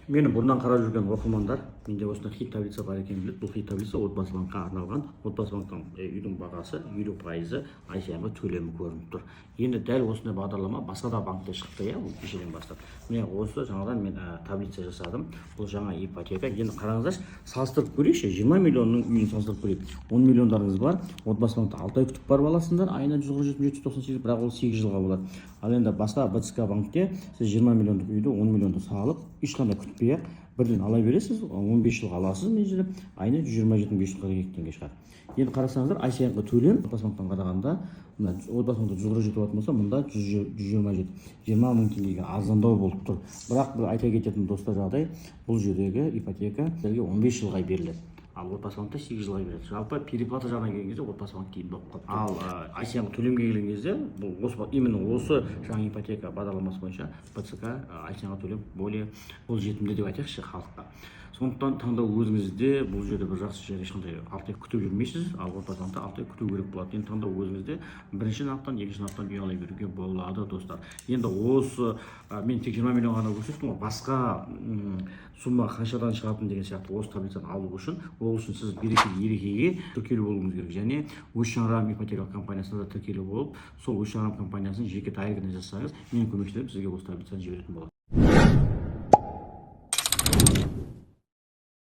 Мені бұрыннан қарап жүрген оқырмандар менде осындай хит таблица бар екенін біледі. Бұл хит таблица отбасы банкқа арналған. Отбасы банктан үйдің бағасы 50% ай сайынғы төлемі көрініп тұр. Енді дәл осындай бағдарлама басқа да банкте шықты, иә, кешеден бастап. Міне осы жаңадан мен таблица жасадым. Бұл жаңа ипотека. Енді қараңыздаршы, салыстырып көрейікші, 20 миллионның үйін салыстырып көрейік. 10 миллиондарыңыз бар. Отбасы банкта 6 ай күтіп барып аласыңдар. Айына 19798, бірақ ол 8 жылға болады. Ал енді басқа БЦК банкте сіз 20 миллиондық үйді 10 миллионды салып, ешқандай күтпей бірден ала бересіз, 15 жылға аласыз, межелеп, айына 127.542 теңге шығады. Енді қарасаңыздар, ай сайынғы төлем отбасы банктан қарағанда, отбасы банкта 100 жетіп болса, мұнда 127, 20 мың теңгеге арзандау болып тұр. Бірақ бір айта кететін достар жағдай, бұл жердегі ипотека 15 жылға беріледі. Ал отбасы банкта 8 жылға береді. Жалпы переплата жағына келген кезде отбасы банк тиімді болып қалды. Ал ай сайынғы төлемге келген кезде, бұл именно осы жаңа ипотека бағдарламасы бойынша БЦК ай сайынғы төлем более қолжетімді деп айтайықшы халыққа. Сондықтан таңдау өзіңізде, бұл жерде бір жақсы жер, ешқандай 6 ай күтіп жүрмейсіз, ал отбасы банкта 6 ай күту керек болады. Енді таңдау өзіңізде, бірінші нарықтан, екінші нарықтан үй ала беруге болады, достар. Енді осы мен тек 20 миллион ғана көрсеттім, басқа сумма қаншадан шығатын деген сияқты осы таблицаны алу үшін, ол үшін сіз берекеге тіркелу болуыңыз керек, және өз шаңырағым ипотекалық компаниясында тіркелу болып, сол өз шаңырағым компаниясының жеке дайрегіне жазсаңыз, менің көмекшілерім сізге осы таблицаны жіберетін болады.